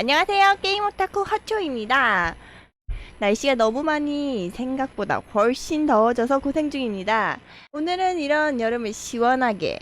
안녕하세요. 게임 오타쿠 하초입니다. 날씨가 너무 많이 생각보다 훨씬 더워져서 고생 중입니다. 오늘은 이런 여름을 시원하게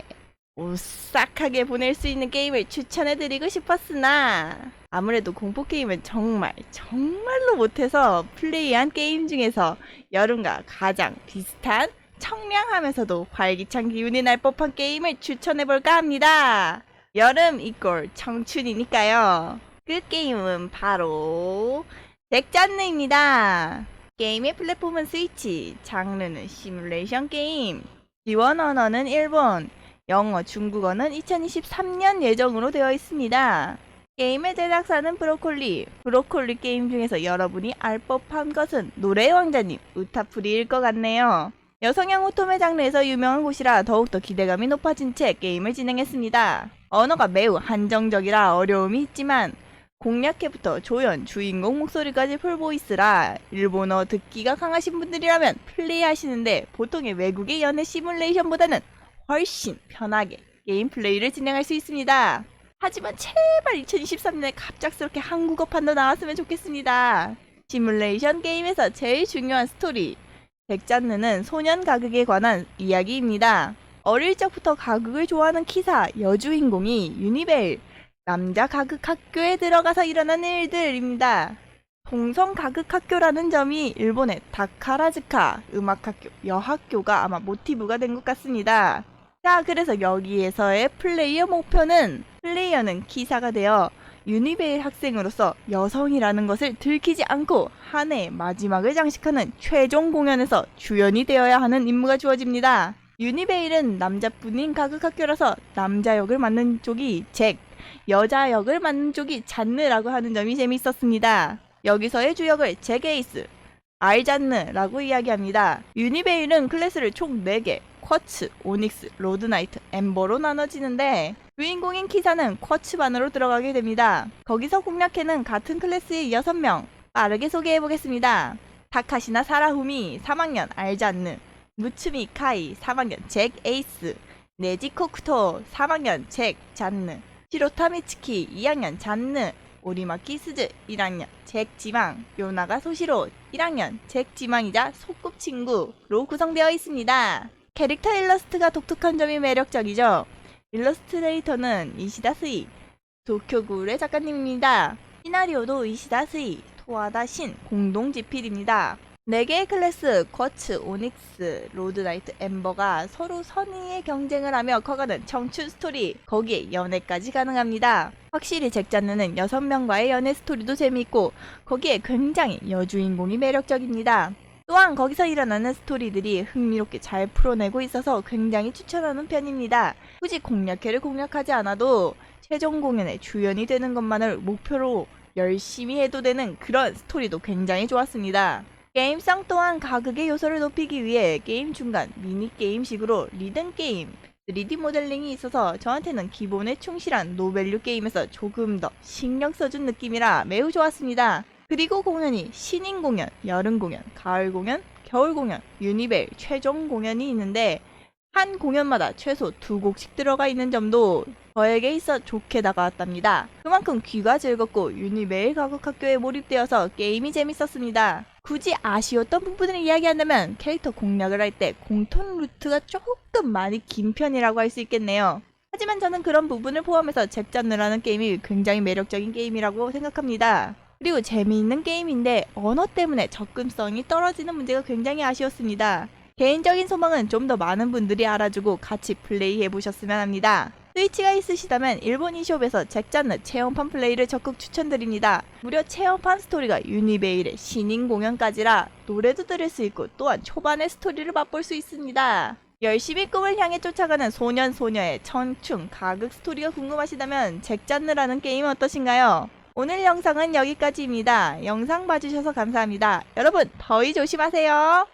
오싹하게 보낼 수 있는 게임을 추천해드리고 싶었으나 아무래도 공포게임은 정말로 못해서 플레이한 게임 중에서 여름과 가장 비슷한 청량하면서도 활기찬 기운이 날 법한 게임을 추천해볼까 합니다. 여름 이꼴 청춘이니까요. 그 게임은 바로 덱잔느입니다. 게임의 플랫폼은 스위치, 장르는 시뮬레이션 게임, 지원 언어는 일본, 영어, 중국어는 2023년 예정으로 되어 있습니다. 게임의 제작사는 브로콜리 게임 중에서 여러분이 알 법한 것은 노래의 왕자님, 우타프리일 것 같네요. 여성형 오토메 장르에서 유명한 곳이라 더욱더 기대감이 높아진 채 게임을 진행했습니다. 언어가 매우 한정적이라 어려움이 있지만 공략해부터 조연, 주인공 목소리까지 풀보이스라 일본어 듣기가 강하신 분들이라면 플레이하시는데 보통의 외국의 연애 시뮬레이션보다는 훨씬 편하게 게임 플레이를 진행할 수 있습니다. 하지만 제발 2023년에 갑작스럽게 한국어판도 나왔으면 좋겠습니다. 시뮬레이션 게임에서 제일 중요한 스토리, 덱잔느는 소년 가극에 관한 이야기입니다. 어릴 적부터 가극을 좋아하는 키사, 여주인공이 유니벨, 남자 가극 학교에 들어가서 일어난 일들입니다. 동성 가극 학교라는 점이 일본의 다카라즈카 음악학교, 여학교가 아마 모티브가 된 것 같습니다. 자, 그래서 여기에서의 플레이어 목표는 플레이어는 키사가 되어 유니베일 학생으로서 여성이라는 것을 들키지 않고 한 해의 마지막을 장식하는 최종 공연에서 주연이 되어야 하는 임무가 주어집니다. 유니베일은 남자뿐인 가극 학교라서 남자 역을 맡는 쪽이 잭, 여자 역을 맡는 쪽이 잔느라고 하는 점이 재밌었습니다. 여기서의 주역을 잭 에이스, 알잔느라고 이야기합니다. 유니베일은 클래스를 총 4개, 쿼츠, 오닉스, 로드나이트, 엠버로 나눠지는데 주인공인 키사는 쿼츠반으로 들어가게 됩니다. 거기서 공략해는 같은 클래스의 6명, 빠르게 소개해보겠습니다. 타카시나 사라후미 3학년 알잔느, 무츠미 카이 3학년 잭 에이스, 네지코 쿠토 3학년 잭 잔느, 시로타 미츠키 2학년 잔느, 오리마키 스즈 1학년 잭 지망, 요나가 소시로 1학년 잭 지망이자 소꿉친구로 구성되어 있습니다. 캐릭터 일러스트가 독특한 점이 매력적이죠. 일러스트레이터는 이시다 스이, 도쿄구울의 작가님입니다. 시나리오도 이시다 스이, 토와다 신 공동 집필입니다. 4개의 클래스, 쿼츠, 오닉스, 로드나이트, 엠버가 서로 선의의 경쟁을 하며 커가는 청춘 스토리, 거기에 연애까지 가능합니다. 확실히 잭잔느는 6명과의 연애 스토리도 재미있고 거기에 굉장히 여주인공이 매력적입니다. 또한 거기서 일어나는 스토리들이 흥미롭게 잘 풀어내고 있어서 굉장히 추천하는 편입니다. 굳이 공략회를 공략하지 않아도 최종 공연의 주연이 되는 것만을 목표로 열심히 해도 되는 그런 스토리도 굉장히 좋았습니다. 게임성 또한 가극의 요소를 높이기 위해 게임 중간 미니게임식으로 리듬게임, 3D 모델링이 있어서 저한테는 기본에 충실한 노밸류 게임에서 조금 더 신경 써준 느낌이라 매우 좋았습니다. 그리고 공연이 신인 공연, 여름 공연, 가을 공연, 겨울 공연, 유니벨 최종 공연이 있는데 한 공연마다 최소 2곡씩 들어가 있는 점도 저에게 있어 좋게 다가왔답니다. 그만큼 귀가 즐겁고 유니벨 가극 학교에 몰입되어서 게임이 재밌었습니다. 굳이 아쉬웠던 부분을 이야기한다면 캐릭터 공략을 할 때 공통 루트가 조금 많이 긴 편이라고 할 수 있겠네요. 하지만 저는 그런 부분을 포함해서 잭잔느라는 게임이 굉장히 매력적인 게임이라고 생각합니다. 그리고 재미있는 게임인데 언어 때문에 접근성이 떨어지는 문제가 굉장히 아쉬웠습니다. 개인적인 소망은 좀 더 많은 분들이 알아주고 같이 플레이해보셨으면 합니다. 스위치가 있으시다면 일본 e숍에서 잭잔느 체험판 플레이를 적극 추천드립니다. 무려 체험판 스토리가 유니베일의 신인 공연까지라 노래도 들을 수 있고 또한 초반의 스토리를 맛볼 수 있습니다. 열심히 꿈을 향해 쫓아가는 소년 소녀의 청춘 가극 스토리가 궁금하시다면 잭잔느라는 게임은 어떠신가요? 오늘 영상은 여기까지입니다. 영상 봐주셔서 감사합니다. 여러분 더위 조심하세요.